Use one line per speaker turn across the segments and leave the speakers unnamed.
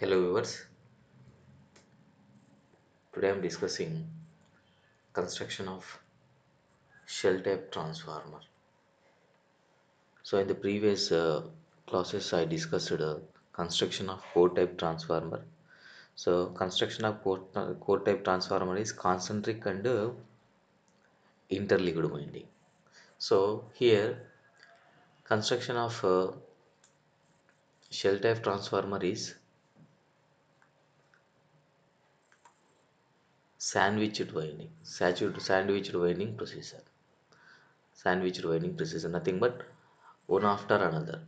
Hello viewers, today I am discussing construction of shell type transformer. So in the previous classes I discussed construction of core type transformer. So construction of core type transformer is concentric and interlinked winding. So here construction of shell type transformer is sandwiched winding procedure. Sandwiched winding procedure, nothing but one after another.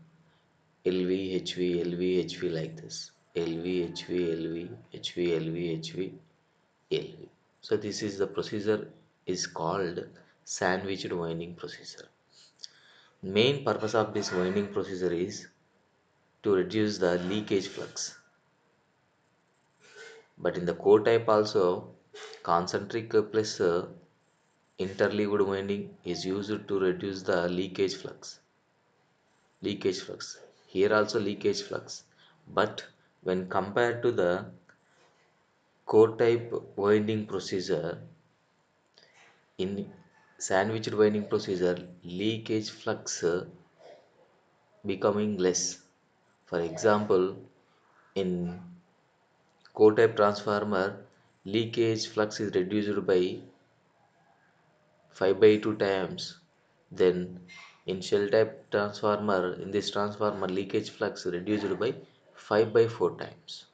LV, HV, LV, HV like this. LV, HV, LV, HV, LV, HV, LV. So this is the procedure is called sandwiched winding procedure. Main purpose of this winding procedure is to reduce the leakage flux. But in the core type also, concentric plus interleaved winding is used to reduce the leakage flux. Here also leakage flux, but when compared to the core type winding procedure, in sandwiched winding procedure leakage flux becoming less. For example, in core type transformer leakage flux is reduced by 5 by 2 times. Then in shell type transformer, in this transformer leakage flux reduced by 5 by 4 times.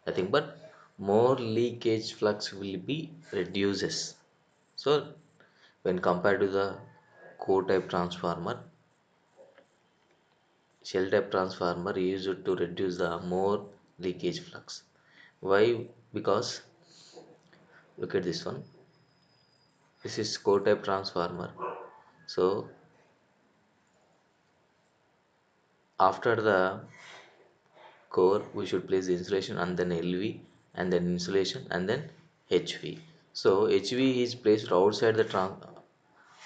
Nothing but more leakage flux will be reduces. So when compared to the core type transformer, shell type transformer used to reduce the more leakage flux. Why? Because look at this one. This is core type transformer. So after the core, we should place the insulation and then LV and then insulation and then HV. So HV is placed outside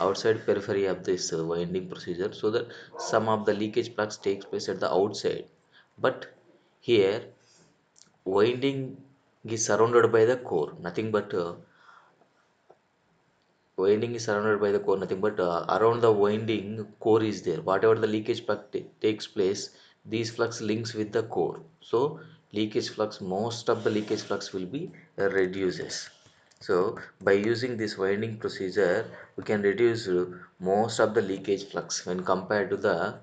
periphery of this winding procedure so that some of the leakage flux takes place at the outside. But here winding is surrounded by the core, nothing but winding is surrounded by the core, nothing but around the winding core is there. Whatever the leakage flux takes place, these flux links with the core. So leakage flux, most of the leakage flux will be reduces. So by using this winding procedure we can reduce most of the leakage flux when compared to the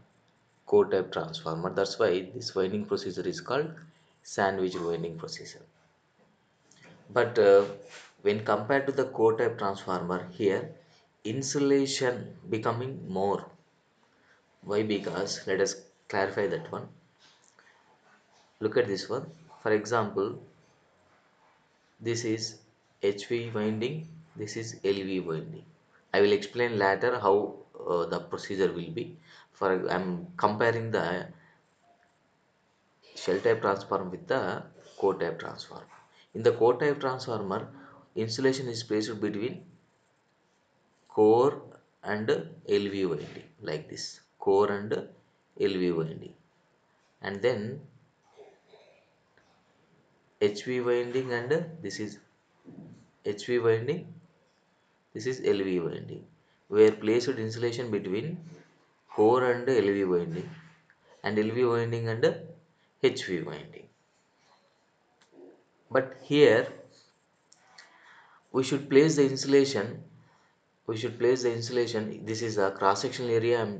core type transformer. That's why this winding procedure is called sandwich winding procedure. But when compared to the core type transformer, here insulation becoming more. Why? Because let us clarify that one. Look at this one. For example, this is HV winding, this is LV winding. I will explain later how the procedure will be. For I am comparing the shell type transformer with the core type transformer. In the core type transformer, insulation is placed between core and LV winding like this, core and LV winding, and then HV winding, and this is HV winding, this is LV winding, where placed insulation between core and LV winding and LV winding and HV winding. But here we should place the insulation this is a cross sectional area.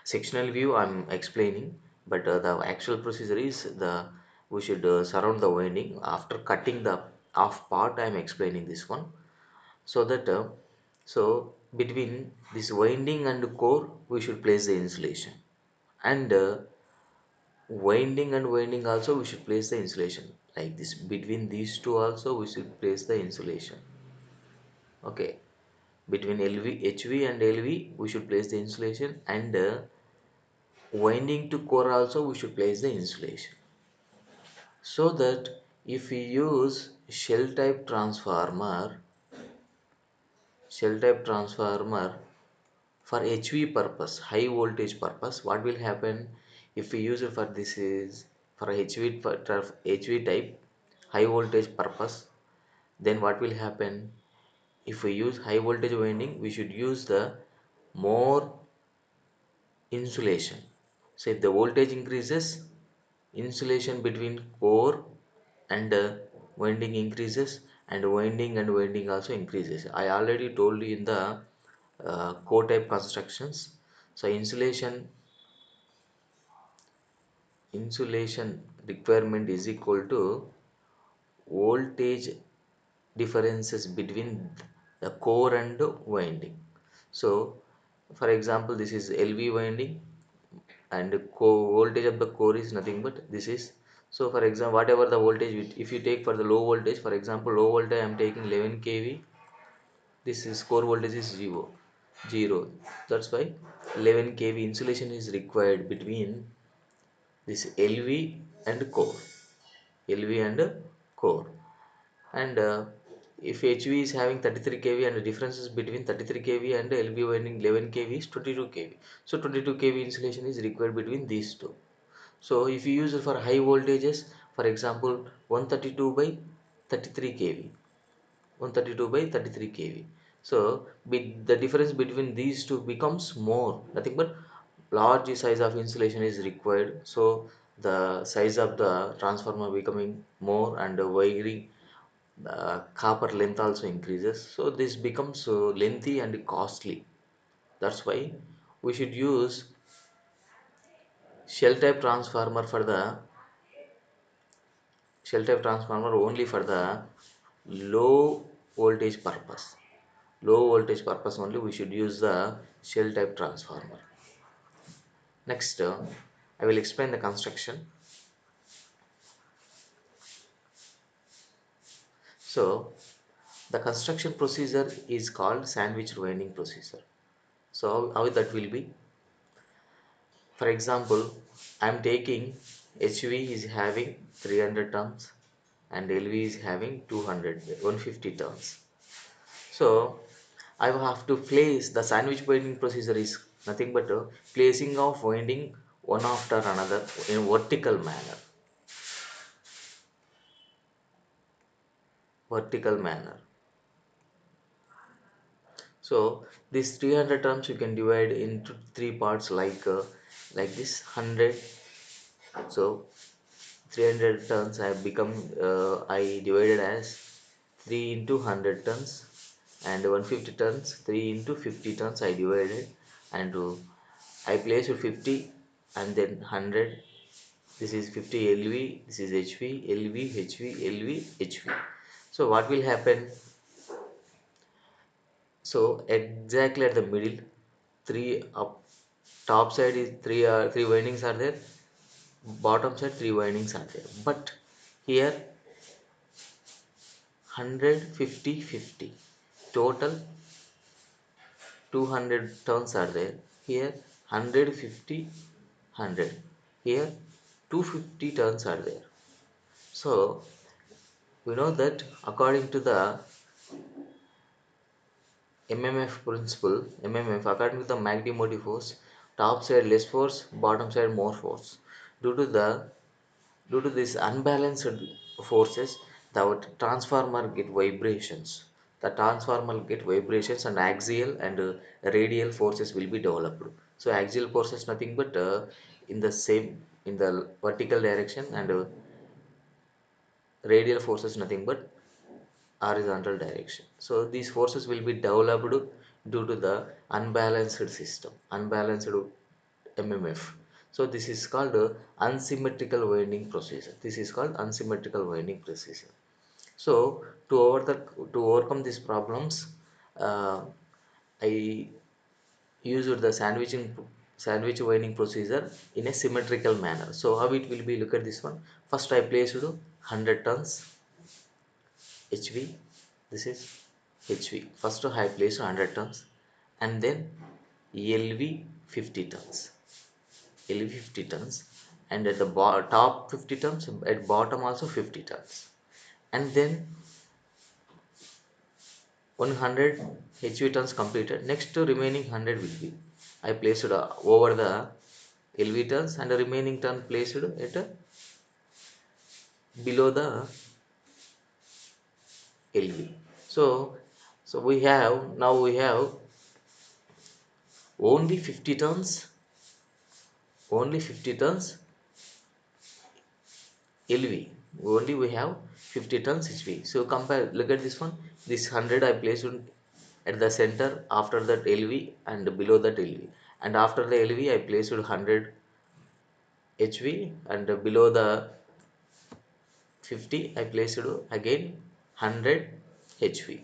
Sectional view I'm explaining, but the actual procedure is the we should surround the winding after cutting the off part. I'm explaining this one so that so between this winding and core we should place the insulation, and winding also we should place the insulation like this. Between these two also we should place the insulation. Okay, between HV and LV we should place the insulation, and winding to core also we should place the insulation, so that if we use shell type transformer for HV purpose, high voltage purpose, what will happen if we use it for this is for HV type high voltage purpose, then what will happen? If we use high voltage winding, we should use the more insulation. So if the voltage increases, insulation between core and winding increases, and winding also increases. I already told you in the core type constructions. So insulation requirement is equal to voltage differences between the core and winding. So for example, this is LV winding, and voltage of the core is nothing but this is. So for example, whatever the voltage if you take for the low voltage, for example low voltage I am taking 11 kV, this is core voltage is 0. That's why 11 kV insulation is required between this LV and core. LV and core. And if HV is having 33 kV, and the differences between 33 kV and LV winding 11 kV is 22 kV. So 22 kV insulation is required between these two. So if you use it for high voltages, for example 132 by 33 kV, 132 by 33 kV. So the difference between these two becomes more, nothing but large size of insulation is required. So the size of the transformer becoming more, and the wiring, the copper length also increases. So this becomes lengthy and costly. That's why we should use shell type transformer for the shell type transformer only for the low voltage purpose. Low voltage purpose only we should use the shell type transformer. Next, I will explain the construction. So the construction procedure is called sandwich winding procedure. So how that will be? For example, I am taking HV is having 300 tons, and LV is having 150 tons. So I will have to place the sandwich winding procedure is nothing but placing of winding one after another in vertical manner. Vertical manner. So these 300 terms you can divide into three parts, like this 100. So 300 tons have become I divided as 3 into 100 tons, and 150 tons 3 into 50 tons I divided, and I placed 50 and then 100. This is 50 LV, this is HV, LV, HV, LV, HV. So what will happen? So exactly at the middle, three up, top side is three windings are there, bottom side three windings are there. But here 100, 50, 50, total 200 turns are there. Here 150, 100. Here 250 turns are there. So we know that according to the MMF principle, MMF, according to the magnetic motive force, top side less force, bottom side more force. Due to the due to this unbalanced forces, the transformer get vibrations. The transformer get vibrations, and axial and radial forces will be developed. So axial forces nothing but in the vertical direction, and radial forces nothing but horizontal direction. So these forces will be developed due to the unbalanced system, unbalanced MMF. So this is called unsymmetrical winding procedure. This is called unsymmetrical winding procedure. So to overcome these problems, uh, I used the sandwich winding procedure in a symmetrical manner. So how it will be? Look at this one. First I placed 100 tons HV. This is HV. First I placed 100 tons, and then LV 50 tons. LV 50 tons, and at the top 50 tons, at bottom also 50 tons, and then 100 HV tons completed. Next to remaining 100 will be I placed over the LV tons, and the remaining ton placed at below the LV. So, we have only 50 turns, only 50 turns LV. Only we have 50 turns HV. So compare, look at this one. This 100 I placed at the center, after that LV, and below that LV. And after the LV I placed 100 HV, and below the 50 I placed again 100 HV.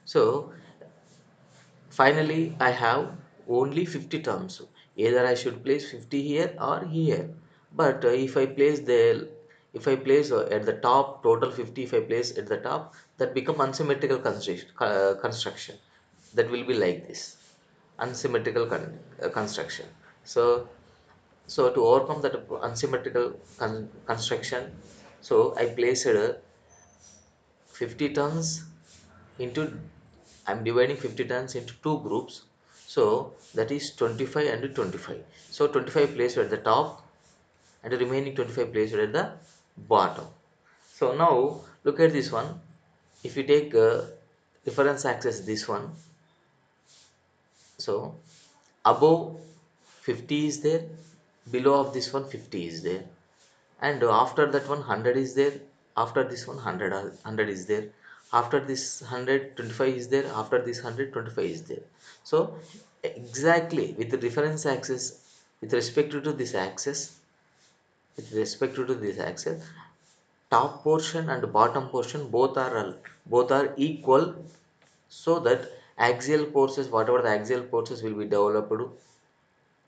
So finally, I have only 50 terms. Either I should place 50 here or here. But if I place at the top total 50, if I place at the top, that become unsymmetrical construction. That will be like this, unsymmetrical construction. So, to overcome that unsymmetrical construction, so I placed 50 tons into, I'm dividing 50 tons into two groups, so that is 25 and 25. So 25 placed at the top and the remaining 25 placed at the bottom. So now look at this one. If you take reference axis this one, so above 50 is there, below of this one 50 is there, and after that one 100 is there, after this one 100 is there, after this 125 is there, after this 125 is there. So exactly with the reference axis, with respect to this axis, with respect to this axis, top portion and bottom portion both are equal, so that axial forces, whatever the axial forces will be developed,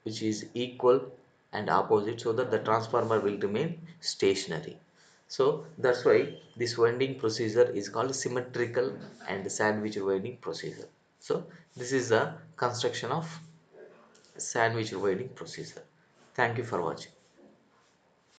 which is equal and opposite, so that the transformer will remain stationary. So that's why this winding procedure is called symmetrical and sandwich winding procedure. So this is the construction of sandwich winding procedure. Thank you for watching.